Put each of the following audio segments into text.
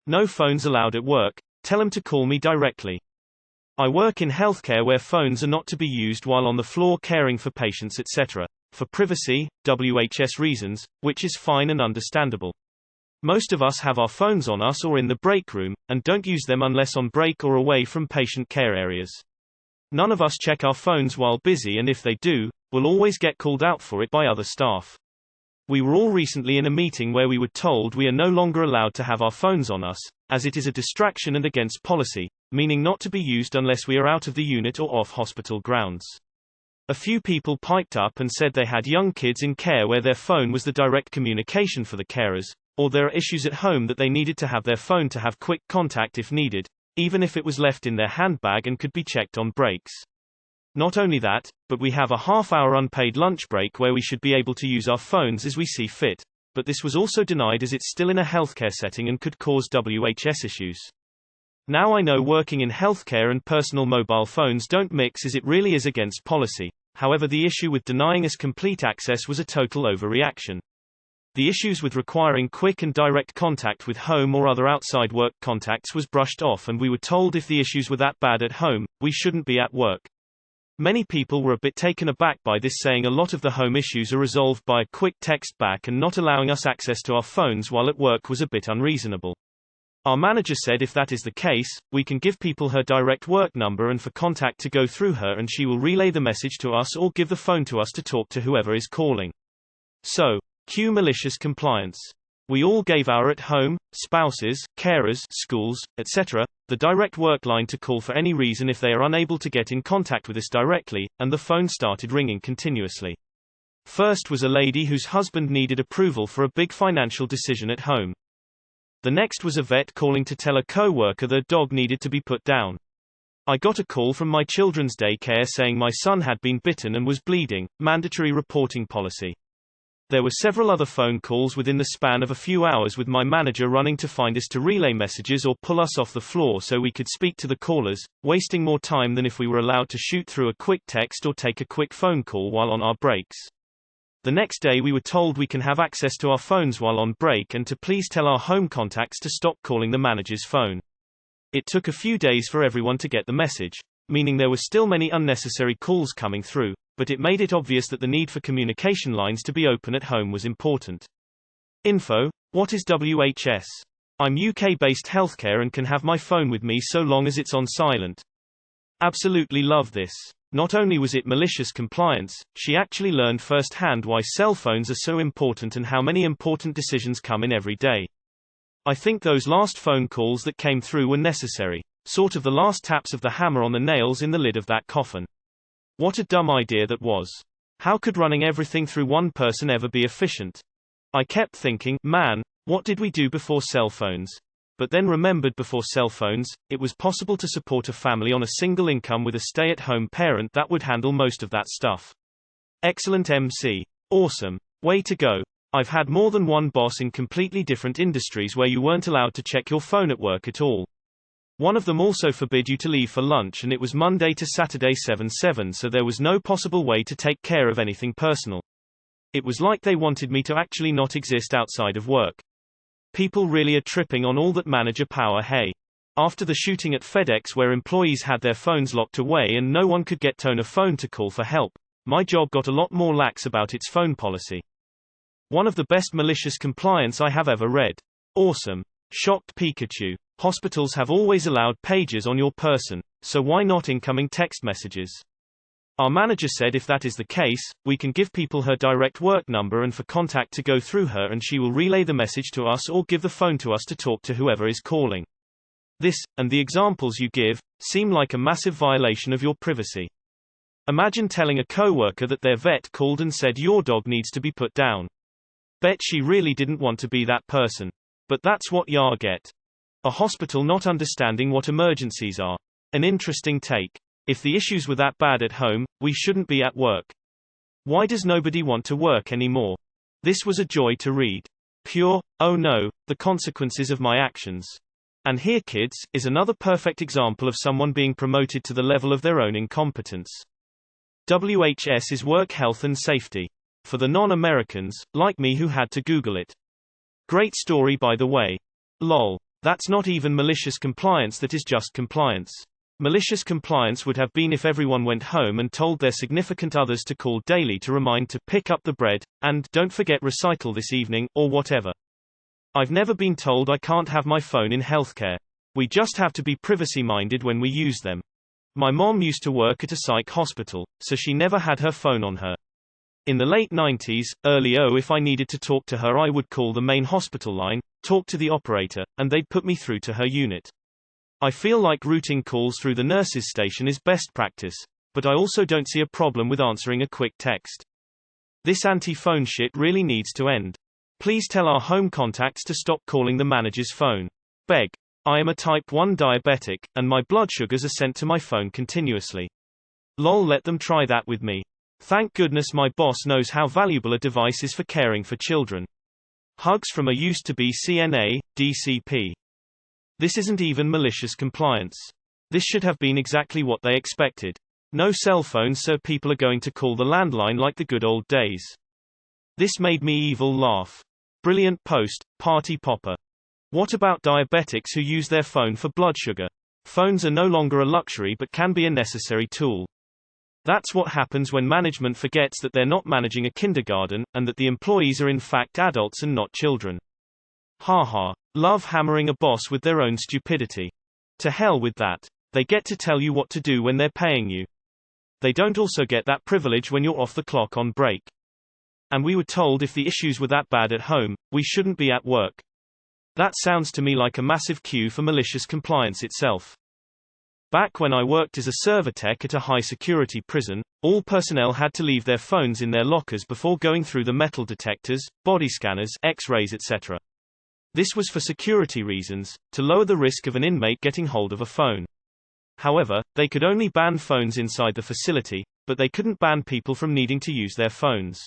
No phones allowed at work. Tell them to call me directly. I work in healthcare where phones are not to be used while on the floor caring for patients etc. For privacy, WHS reasons, which is fine and understandable. Most of us have our phones on us or in the break room, and don't use them unless on break or away from patient care areas. None of us check our phones while busy, and if they do, we'll always get called out for it by other staff. We were all recently in a meeting where we were told we are no longer allowed to have our phones on us, as it is a distraction and against policy, meaning not to be used unless we are out of the unit or off hospital grounds. A few people piped up and said they had young kids in care where their phone was the direct communication for the carers, or there are issues at home that they needed to have their phone to have quick contact if needed, even if it was left in their handbag and could be checked on breaks. Not only that, but we have a half-hour unpaid lunch break where we should be able to use our phones as we see fit, but this was also denied as it's still in a healthcare setting and could cause WHS issues. Now I know working in healthcare and personal mobile phones don't mix as it really is against policy. However, the issue with denying us complete access was a total overreaction. The issues with requiring quick and direct contact with home or other outside work contacts was brushed off, and we were told if the issues were that bad at home, we shouldn't be at work. Many people were a bit taken aback by this, saying a lot of the home issues are resolved by a quick text back, and not allowing us access to our phones while at work was a bit unreasonable. Our manager said if that is the case, we can give people her direct work number and for contact to go through her, and she will relay the message to us or give the phone to us to talk to whoever is calling. So, cue malicious compliance. We all gave our at-home, spouses, carers, schools, etc., the direct work line to call for any reason if they are unable to get in contact with us directly, and the phone started ringing continuously. First was a lady whose husband needed approval for a big financial decision at home. The next was a vet calling to tell a co-worker their dog needed to be put down. I got a call from my children's daycare saying my son had been bitten and was bleeding, mandatory reporting policy. There were several other phone calls within the span of a few hours, with my manager running to find us to relay messages or pull us off the floor so we could speak to the callers, wasting more time than if we were allowed to shoot through a quick text or take a quick phone call while on our breaks. The next day we were told we can have access to our phones while on break and to please tell our home contacts to stop calling the manager's phone. It took a few days for everyone to get the message, meaning there were still many unnecessary calls coming through, but it made it obvious that the need for communication lines to be open at home was important. Info: what is WHS? I'm UK-based healthcare and can have my phone with me so long as it's on silent. Absolutely love this. Not only was it malicious compliance, she actually learned firsthand why cell phones are so important and how many important decisions come in every day. I think those last phone calls that came through were necessary, sort of the last taps of the hammer on the nails in the lid of that coffin. What a dumb idea that was. How could running everything through one person ever be efficient? I kept thinking, man, what did we do before cell phones? But then remembered before cell phones, it was possible to support a family on a single income with a stay-at-home parent that would handle most of that stuff. Excellent MC. Awesome. Way to go. I've had more than one boss in completely different industries where you weren't allowed to check your phone at work at all. One of them also forbid you to leave for lunch, and it was Monday to Saturday 7/7, so there was no possible way to take care of anything personal. It was like they wanted me to actually not exist outside of work. People really are tripping on all that manager power. Hey. After the shooting at FedEx where employees had their phones locked away and no one could get on a phone to call for help, my job got a lot more lax about its phone policy. One of the best malicious compliance I have ever read. Awesome. Shocked Pikachu. Hospitals have always allowed pages on your person, so why not incoming text messages? Our manager said if that is the case, we can give people her direct work number and for contact to go through her, and she will relay the message to us or give the phone to us to talk to whoever is calling. This, and the examples you give, seem like a massive violation of your privacy. Imagine telling a coworker that their vet called and said your dog needs to be put down. Bet she really didn't want to be that person. But that's what you get. A hospital not understanding what emergencies are. An interesting take. If the issues were that bad at home, we shouldn't be at work. Why does nobody want to work anymore? This was a joy to read. Pure, oh no, the consequences of my actions. And here, kids, is another perfect example of someone being promoted to the level of their own incompetence. WHS is work health and safety. For the non-Americans, like me who had to Google it. Great story by the way. Lol. That's not even malicious compliance, that is just compliance. Malicious compliance would have been if everyone went home and told their significant others to call daily to remind to pick up the bread, and don't forget recital this evening, or whatever. I've never been told I can't have my phone in healthcare. We just have to be privacy-minded when we use them. My mom used to work at a psych hospital, so she never had her phone on her. In the late 90s, if I needed to talk to her I would call the main hospital line, talk to the operator, and they'd put me through to her unit. I feel like routing calls through the nurses' station is best practice, but I also don't see a problem with answering a quick text. This anti-phone shit really needs to end. Please tell our home contacts to stop calling the manager's phone. Beg. I am a type 1 diabetic, and my blood sugars are sent to my phone continuously. Lol, let them try that with me. Thank goodness my boss knows how valuable a device is for caring for children. Hugs from a used-to-be CNA, DCP. This isn't even malicious compliance. This should have been exactly what they expected. No cell phones, so people are going to call the landline like the good old days. This made me evil laugh. Brilliant post, party popper. What about diabetics who use their phone for blood sugar? Phones are no longer a luxury but can be a necessary tool. That's what happens when management forgets that they're not managing a kindergarten, and that the employees are in fact adults and not children. Haha. Love hammering a boss with their own stupidity. To hell with that. They get to tell you what to do when they're paying you. They don't also get that privilege when you're off the clock on break. And we were told if the issues were that bad at home, we shouldn't be at work. That sounds to me like a massive cue for malicious compliance itself. Back when I worked as a server tech at a high-security prison, all personnel had to leave their phones in their lockers before going through the metal detectors, body scanners, X-rays, etc. This was for security reasons, to lower the risk of an inmate getting hold of a phone. However, they could only ban phones inside the facility, but they couldn't ban people from needing to use their phones.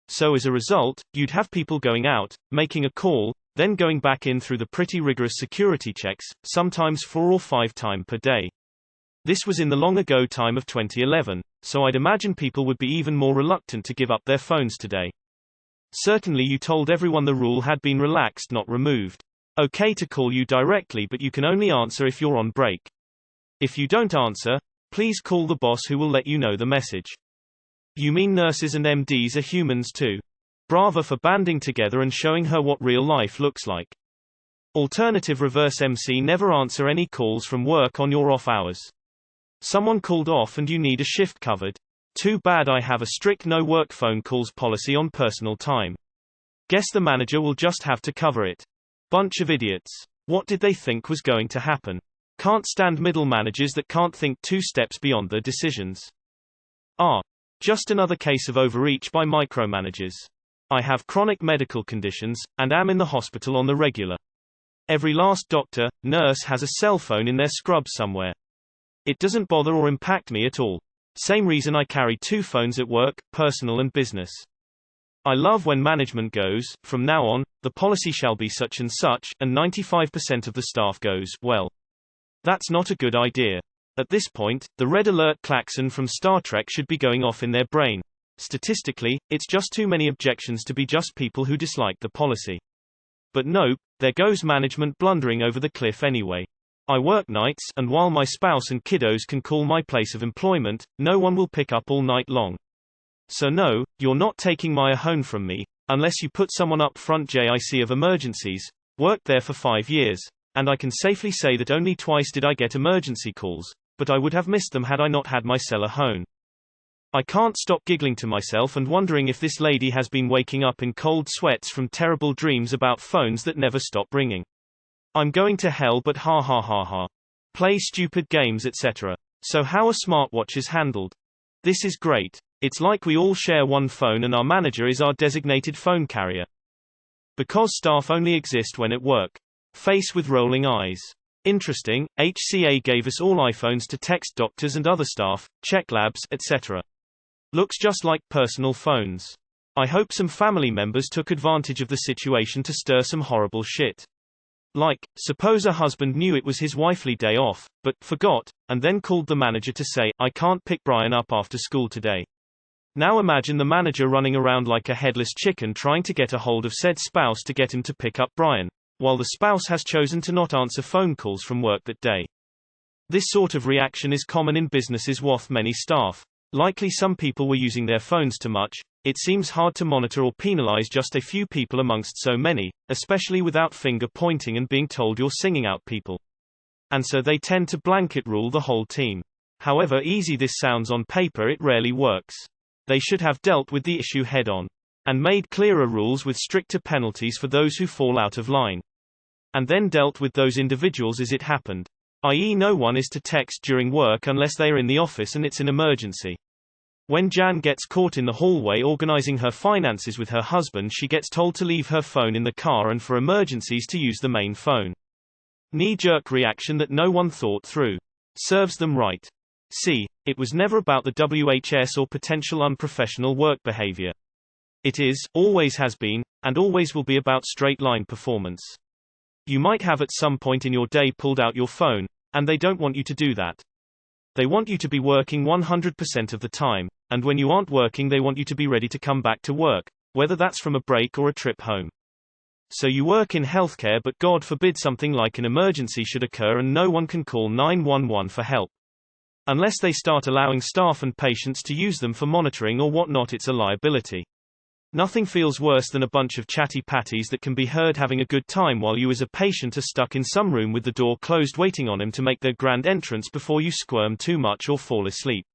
So as a result, you'd have people going out, making a call, then going back in through the pretty rigorous security checks, sometimes 4 or 5 times per day. This was in the long ago time of 2011, so I'd imagine people would be even more reluctant to give up their phones today. Certainly you told everyone the rule had been relaxed, not removed. Okay to call you directly, but you can only answer if you're on break. If you don't answer, please call the boss who will let you know the message. You mean nurses and MDs are humans too? Bravo for banding together and showing her what real life looks like. Alternative reverse MC: never answer any calls from work on your off hours. Someone called off and you need a shift covered. Too bad I have a strict no work phone calls policy on personal time. Guess the manager will just have to cover it. Bunch of idiots. What did they think was going to happen? Can't stand middle managers that can't think 2 steps beyond their decisions. Just another case of overreach by micromanagers. I have chronic medical conditions, and am in the hospital on the regular. Every last doctor, nurse has a cell phone in their scrub somewhere. It doesn't bother or impact me at all. Same reason I carry 2 phones at work, personal and business. I love when management goes, from now on, the policy shall be such and such, and 95% of the staff goes, well, that's not a good idea. At this point, the red alert klaxon from Star Trek should be going off in their brain. Statistically, it's just too many objections to be just people who dislike the policy. But nope, there goes management blundering over the cliff anyway. I work nights, and while my spouse and kiddos can call my place of employment, no one will pick up all night long. So no, you're not taking my home from me, unless you put someone up front. JIC of emergencies, worked there for 5 years, and I can safely say that only twice did I get emergency calls, but I would have missed them had I not had my cellar home. I can't stop giggling to myself and wondering if this lady has been waking up in cold sweats from terrible dreams about phones that never stop ringing. I'm going to hell, but ha ha ha ha. Play stupid games, etc. So how are smartwatches handled? This is great. It's like we all share one phone and our manager is our designated phone carrier. Because staff only exist when at work. Face with rolling eyes. Interesting, HCA gave us all iPhones to text doctors and other staff, check labs, etc. Looks just like personal phones. I hope some family members took advantage of the situation to stir some horrible shit. Like, suppose a husband knew it was his wifely day off, but forgot, and then called the manager to say, I can't pick Brian up after school today. Now imagine the manager running around like a headless chicken trying to get a hold of said spouse to get him to pick up Brian. while the spouse has chosen to not answer phone calls from work that day. This sort of reaction is common in businesses with many staff. Likely some people were using their phones too much. It seems hard to monitor or penalize just a few people amongst so many, especially without finger pointing and being told you're singing out people. And so they tend to blanket rule the whole team. However easy this sounds on paper, it rarely works. They should have dealt with the issue head on. And made clearer rules with stricter penalties for those who fall out of line. And then dealt with those individuals as it happened. I.e., no one is to text during work unless they are in the office and it's an emergency. When Jan gets caught in the hallway organizing her finances with her husband, she gets told to leave her phone in the car and for emergencies to use the main phone. Knee-jerk reaction that no one thought through. Serves them right. See, it was never about the WHS or potential unprofessional work behavior. It is, always has been, and always will be about straight-line performance. You might have at some point in your day pulled out your phone, and they don't want you to do that. They want you to be working 100% of the time, and when you aren't working they want you to be ready to come back to work, whether that's from a break or a trip home. So you work in healthcare, but God forbid something like an emergency should occur and no one can call 911 for help. Unless they start allowing staff and patients to use them for monitoring or whatnot, it's a liability. Nothing feels worse than a bunch of chatty patties that can be heard having a good time while you as a patient are stuck in some room with the door closed waiting on him to make their grand entrance before you squirm too much or fall asleep.